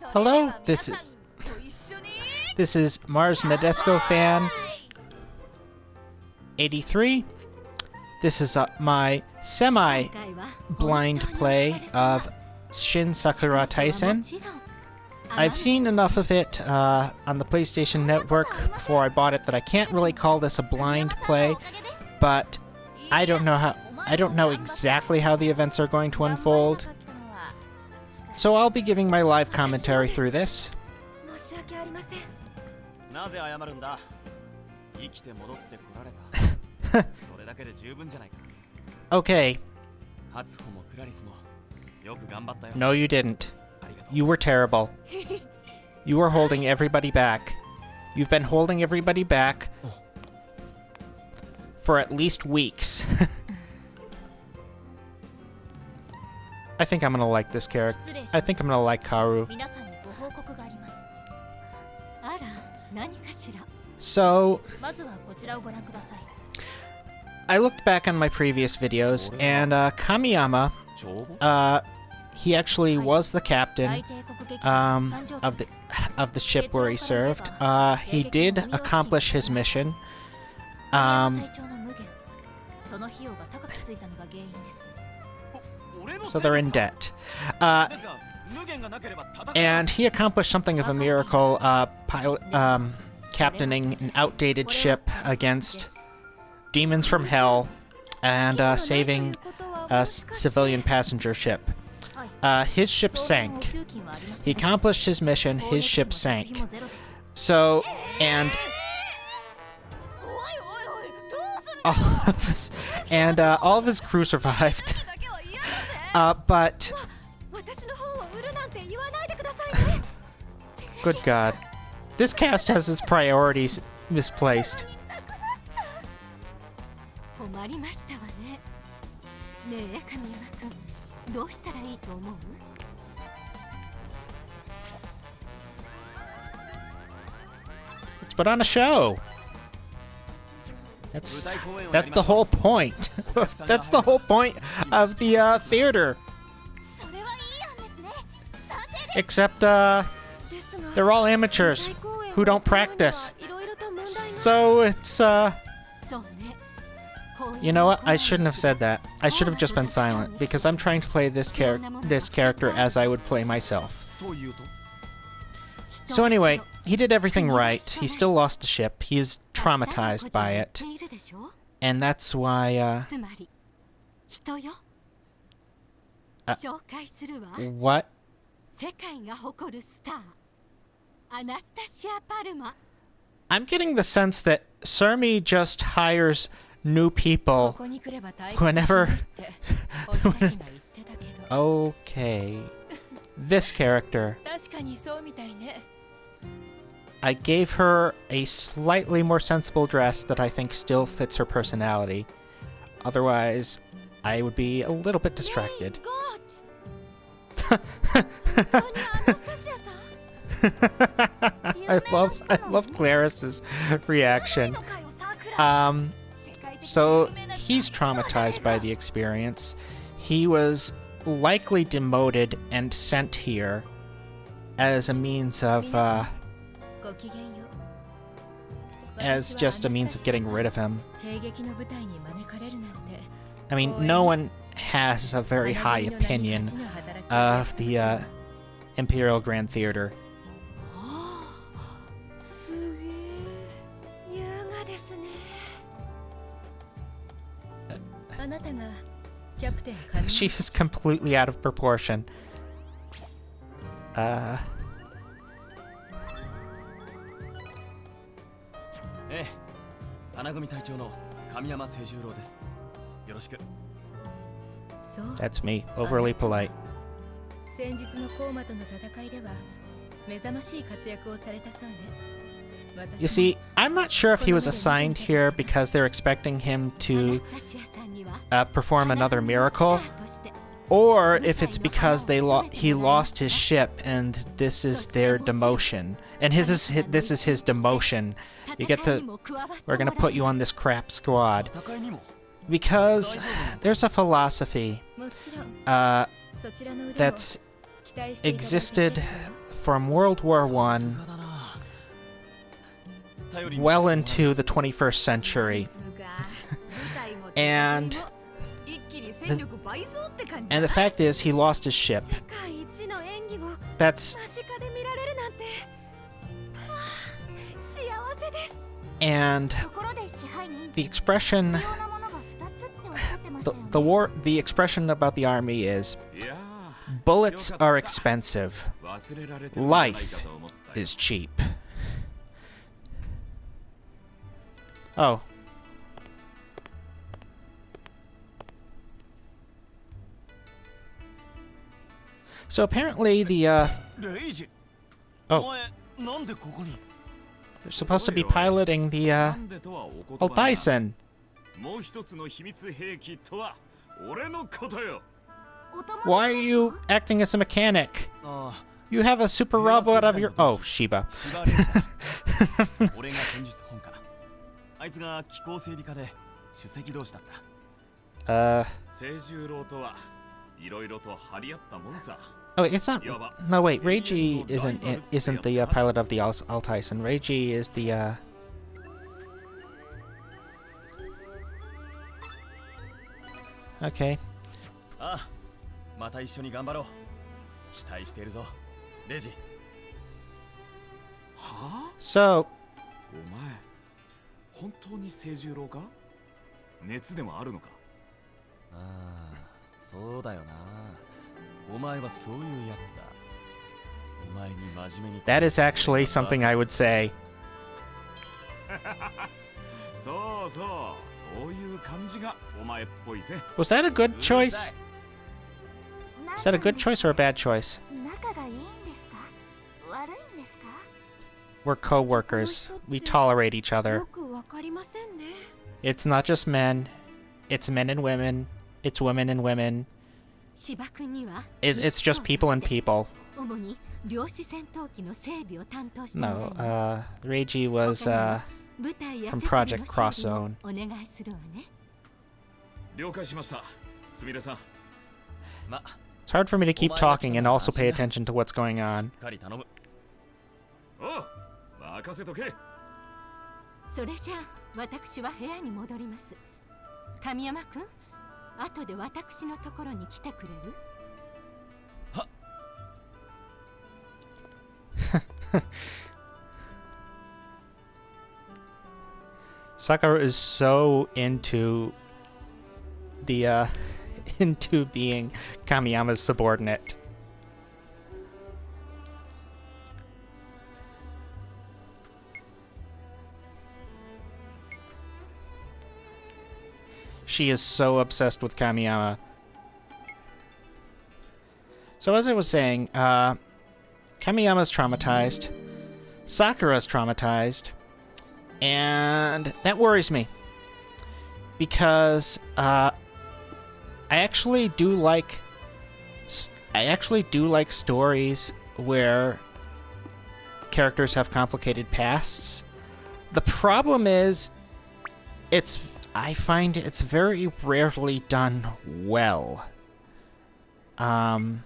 Hello, this is Mars Nadesco fan 83. This is my semi-blind play of Shin Sakura Taisen. I've seen enough of it on the PlayStation Network before I bought it that I can't really call this a blind play, but I don't know exactly how the events are going to unfold. So I'll be giving my live commentary through this. Okay. No, you didn't. You were terrible. You were holding everybody back. You've been holding everybody back for at least weeks. I think I'm gonna like this character. I think I'm gonna like Karu. So, I looked back on my previous videos, and Kamiyama, he actually was the captain of the ship where he served. He did accomplish his mission. So they're in debt. And he accomplished something of a miracle, captaining an outdated ship against demons from hell and saving a civilian passenger ship. His ship sank. He accomplished his mission, his ship sank. So, and all of his crew survived. But good God, this cast has his priorities misplaced. Let's put on a show. That's the whole point. That's the whole point of the theater. Except they're all amateurs who don't practice. So it's you know what? I shouldn't have said that. I should have just been silent because I'm trying to play this character as I would play myself. So anyway, he did everything right. He still lost the ship. He is traumatized by it. And that's why, what? I'm getting the sense that Surmi just hires new people whenever... Okay. This character. I gave her a slightly more sensible dress that I think still fits her personality. Otherwise, I would be a little bit distracted. I love Claris's reaction. So he's traumatized by the experience. He was likely demoted and sent here as a means of as just a means of getting rid of him. I mean, no one has a very high opinion of the Imperial Grand Theater. She's completely out of proportion. That's me, overly polite. You see, I'm not sure if he was assigned here because they're expecting him to perform another miracle, or if it's because he lost his ship and this is their demotion. And this is his demotion. We're gonna put you on this crap squad. Because there's a philosophy that's existed from World War I well into the 21st century. And the fact is, he lost his ship. That's... And the expression... The expression about the army is, bullets are expensive. Life is cheap. Oh. So apparently the, Oh. They're supposed to be piloting the, Altaisen. Why are you acting as a mechanic? You have a super robot of your... Oh, Shiba. Oh, it's not... No, wait, Reiji isn't the pilot of the Altaisen. Reiji is the, Okay. So... That is actually something I would say. Was that a good choice? Is that a good choice or a bad choice? We're co-workers. We tolerate each other. It's not just men. It's men and women. It's women and women. It's just people and people. No, Reiji was, from Project Cross Zone. It's hard for me to keep talking and also pay attention to what's going on. Sakura is so into the, into being Kamiyama's subordinate. She is so obsessed with Kamiyama. So as I was saying, Kamiyama's traumatized, Sakura's traumatized, and that worries me. Because, I actually do like stories where characters have complicated pasts. The problem is, I find it's very rarely done well. I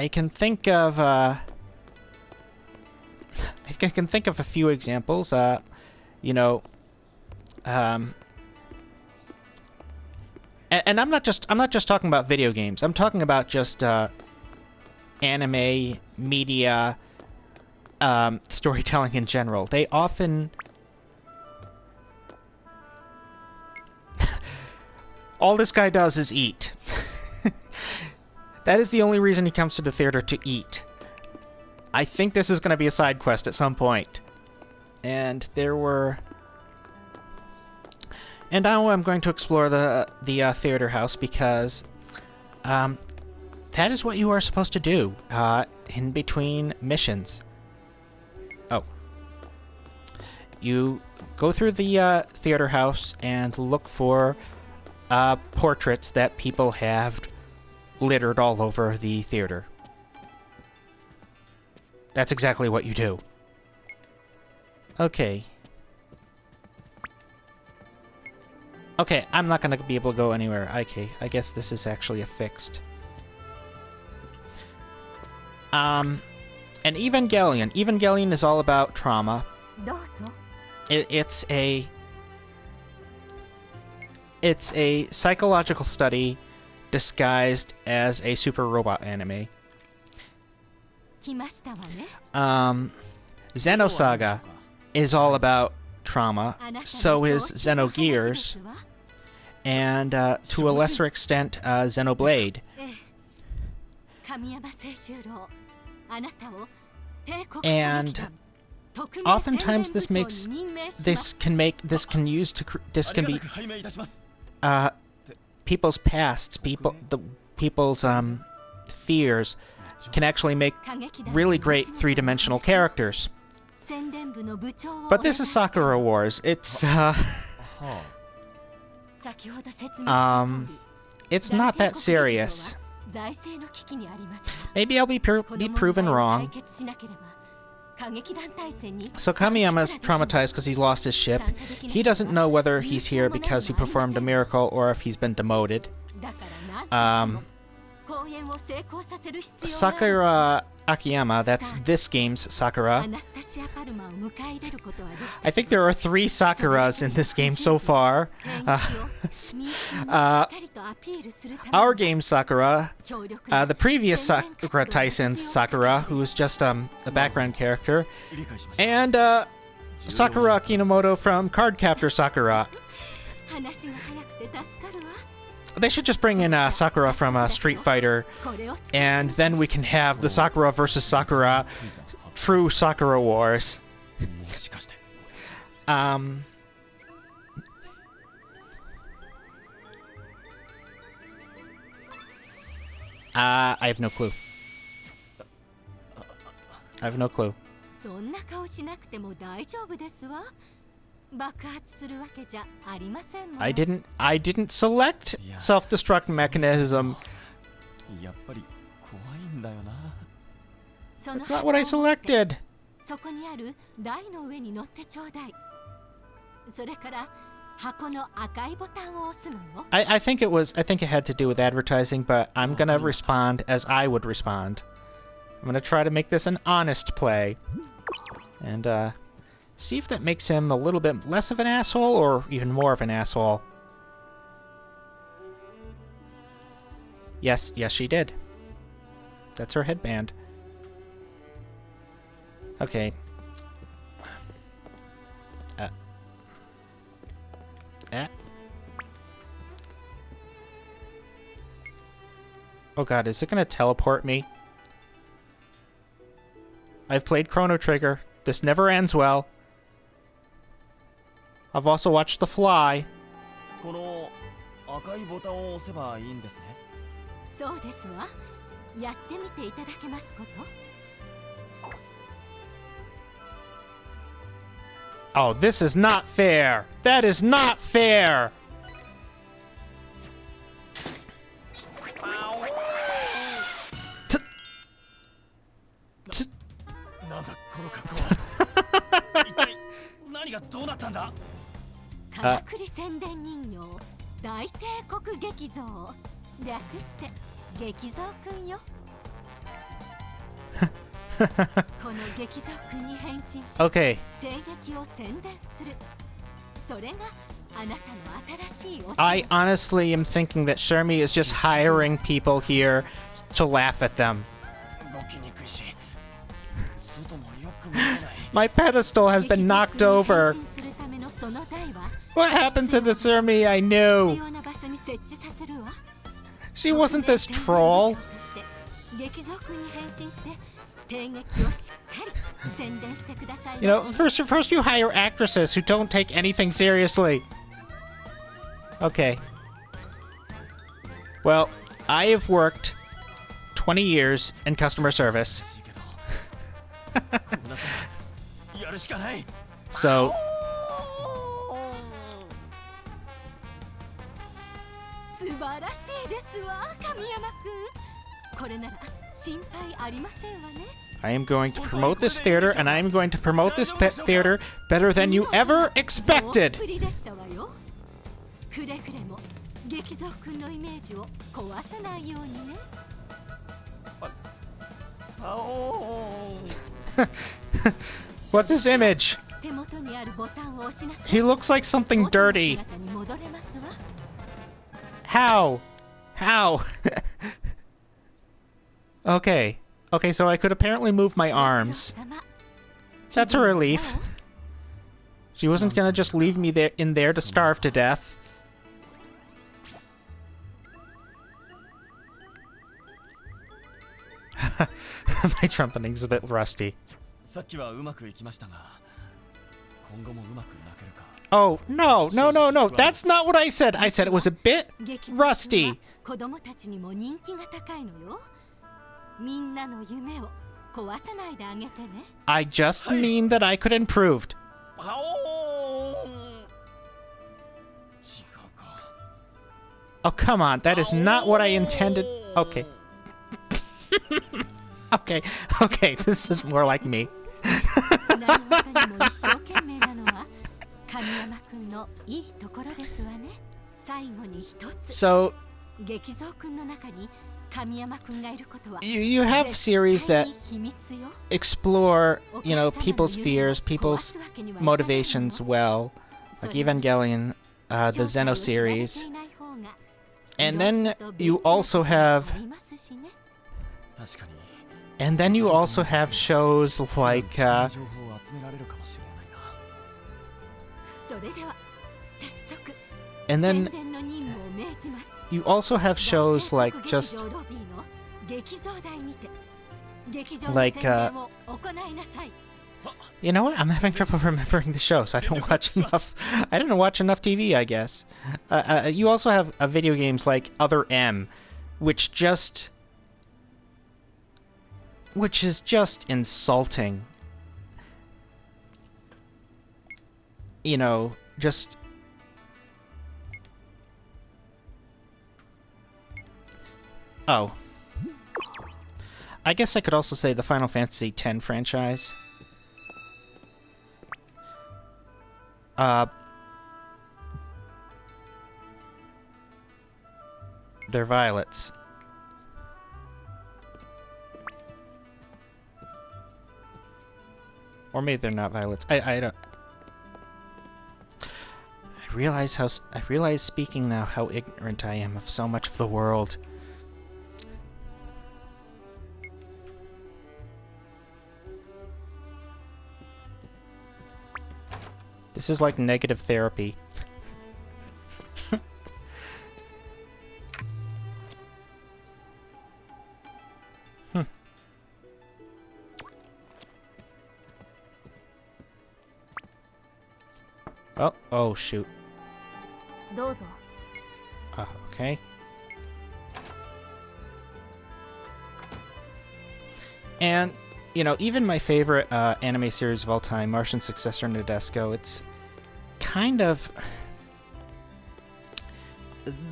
can think of a few examples. You know, and I'm not just talking about video games. I'm talking about just anime, media, storytelling in general. They often all this guy does is eat. That is the only reason he comes to the theater, to eat. I think this is going to be a side quest at some point. And there were... And now I'm going to explore the theater house because that is what you are supposed to do in between missions. Oh. You go through the theater house and look for portraits that people have littered all over the theater. That's exactly what you do. Okay. Okay, I'm not gonna be able to go anywhere. Okay, I guess this is actually a fixed. And Evangelion. Evangelion is all about trauma. It's a psychological study disguised as a super robot anime. Xenosaga is all about trauma. So is Xenogears. And to a lesser extent, Xenoblade. And oftentimes this can be people's pasts, people's fears can actually make really great three-dimensional characters. But this is Sakura Wars. It's it's not that serious. Maybe I'll be proven wrong. So Kamiyama's traumatized because he's lost his ship. He doesn't know whether he's here because he performed a miracle or if he's been demoted. Sakura Akiyama, that's this game's Sakura. I think there are 3 Sakuras in this game so far. Our game's Sakura, the previous Sakura Tyson's Sakura, who was just a background character, and Sakura Kinomoto from Cardcaptor Sakura. They should just bring in Sakura from Street Fighter, and then we can have the Sakura versus Sakura, true Sakura Wars. I have no clue. I have no clue. I didn't select self-destruct mechanism. That's not what I selected. I think it had to do with advertising, but I'm gonna respond as I would respond. I'm gonna try to make this an honest play. And see if that makes him a little bit less of an asshole or even more of an asshole. Yes, she did. That's her headband. Okay. Oh god, is it gonna teleport me? I've played Chrono Trigger. This never ends well. I've also watched The Fly. Oh, this is not fair! That is not fair! Okay. I honestly am thinking that Shermie is just hiring people here to laugh at them. My pedestal has been knocked over. What happened to the Shermie I knew? She wasn't this troll. You know, first you hire actresses who don't take anything seriously. Okay. Well, I have worked 20 years in customer service. So... I am going to promote this theater, and I am going to promote this theater better than you ever expected! What's his image? He looks like something dirty. How? How? Okay. Okay, so I could apparently move my arms. That's a relief. She wasn't gonna just leave me there in there to starve to death. My trumpeting's a bit rusty. Oh, no, no, no, no. That's not what I said. I said it was a bit rusty. I just mean that I could improve. Oh, come on. That is not what I intended. Okay. Okay, okay. This is more like me. So, you have series that explore, you know, people's fears, people's motivations well, like Evangelion, the Zeno series. And then you also have... And then you also have shows like, and then you also have shows like just... Like, you know what? I'm having trouble remembering the shows. I don't watch enough. I didn't watch enough TV, I guess. You also have video games like Other M, which is just insulting. You know, just... Oh. I guess I could also say the Final Fantasy X franchise. They're violets. Or maybe they're not violets. I don't... I realize speaking now how ignorant I am of so much of the world. This is like negative therapy. Oh, oh shoot. Okay. And, you know, even my favorite anime series of all time, Martian Successor Nadesco, it's kind of...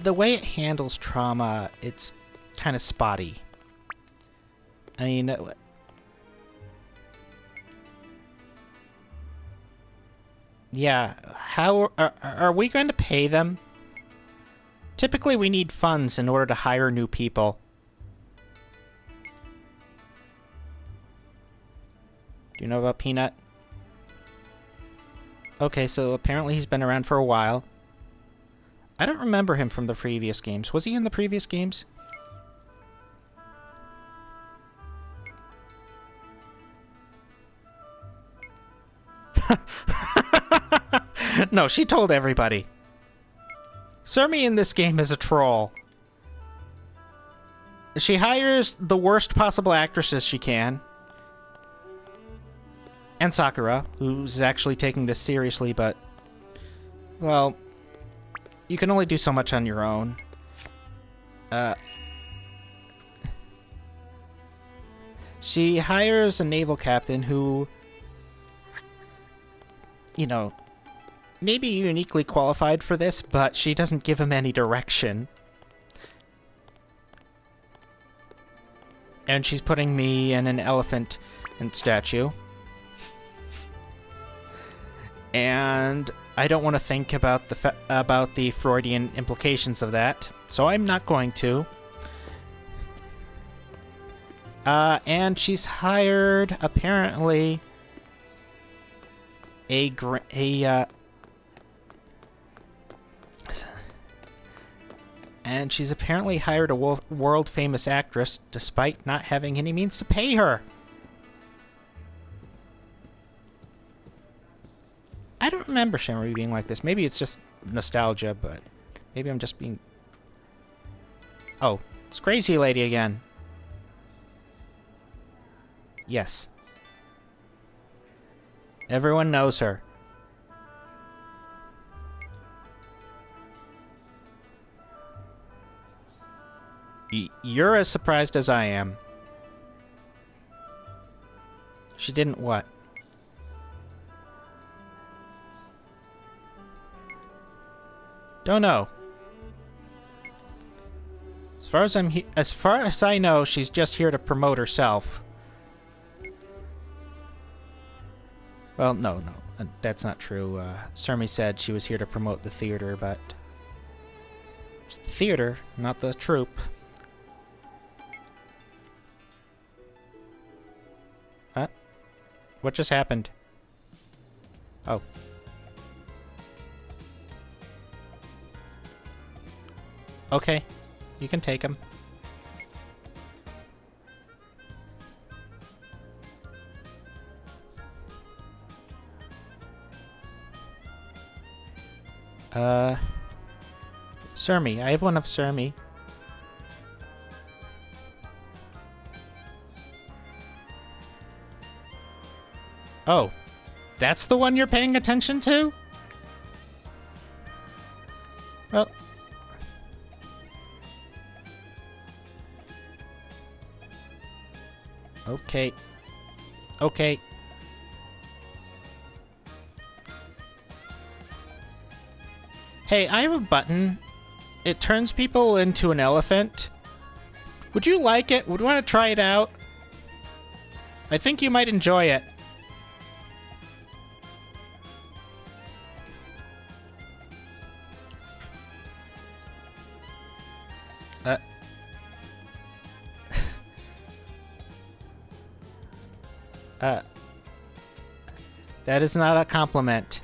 The way it handles trauma, it's kind of spotty. I mean... Yeah, how... Are we going to pay them? Typically we need funds in order to hire new people. Do you know about Peanut? Okay, so apparently he's been around for a while. I don't remember him from the previous games. Was he in the previous games? No, she told everybody. Surmi in this game is a troll. She hires the worst possible actresses she can. And Sakura, who's actually taking this seriously, but... Well... You can only do so much on your own. She hires a naval captain who... You know... Maybe uniquely qualified for this, but she doesn't give him any direction. And she's putting me in an elephant statue. And I don't want to think about the Freudian implications of that, so I'm not going to. And she's hired, apparently, and she's apparently hired a world-famous actress, despite not having any means to pay her. I don't remember Shenmue being like this. Maybe it's just nostalgia, but maybe I'm just being... Oh, it's Crazy Lady again. Yes. Everyone knows her. You're as surprised as I am. She didn't what? Don't know. As far as I know, she's just here to promote herself. Well, no, that's not true. Surmi said she was here to promote the theater, but it's the theater, not the troupe. Huh? What just happened? Oh. Okay, you can take him. Surmi. I have one of Surmi. Oh, that's the one you're paying attention to? Well... Okay. Okay. Hey, I have a button. It turns people into an elephant. Would you like it? Would you want to try it out? I think you might enjoy it. That is not a compliment.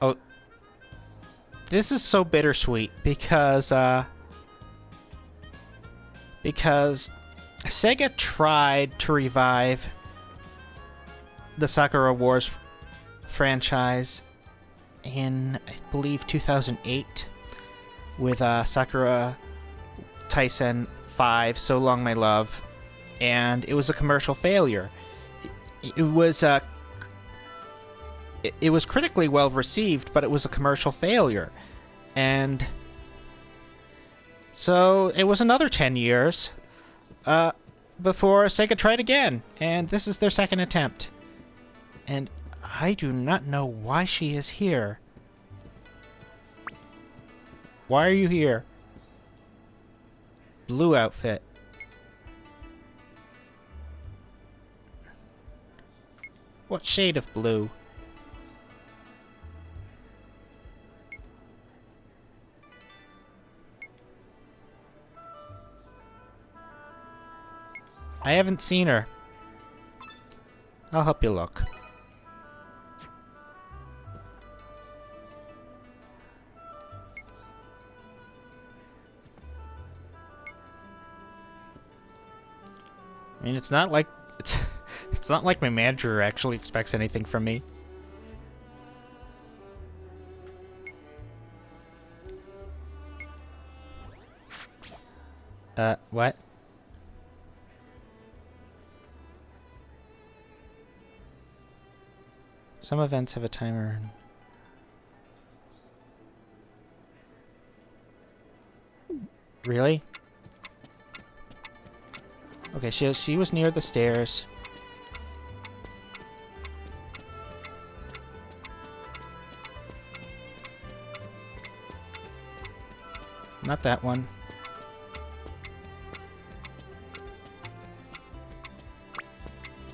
Oh, this is so bittersweet because Sega tried to revive the Sakura Wars franchise in, I believe, 2008 with Sakura Taisen 5, So Long My Love, and it was a commercial failure. It was critically well received, but it was a commercial failure. And so it was another 10 years before Sega tried again, and this is their second attempt. And I do not know why she is here. Why are you here? Blue outfit. What shade of blue? I haven't seen her. I'll help you look. I mean, it's not like it's not like my manager actually expects anything from me. What? Some events have a timer. Really? Okay, she was near the stairs. Not that one.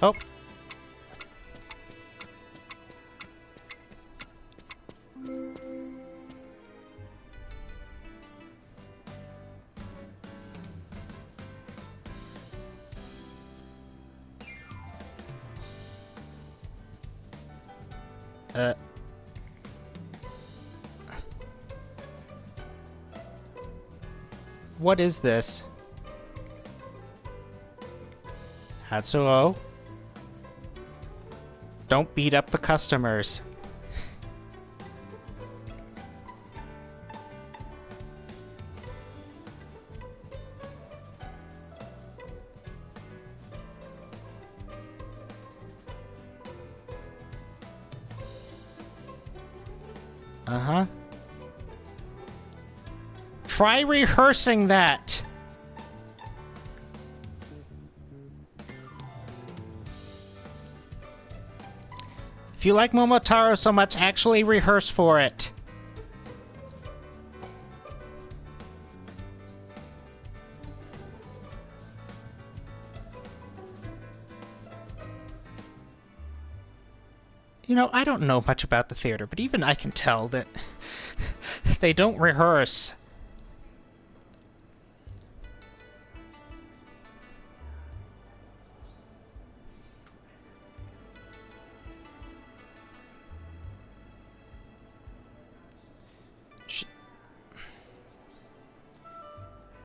Oh. What is this? Hatsuo? Don't beat up the customers. Uh-huh. Try rehearsing that! If you like Momotaro so much, actually rehearse for it. You know, I don't know much about the theater, but even I can tell that they don't rehearse.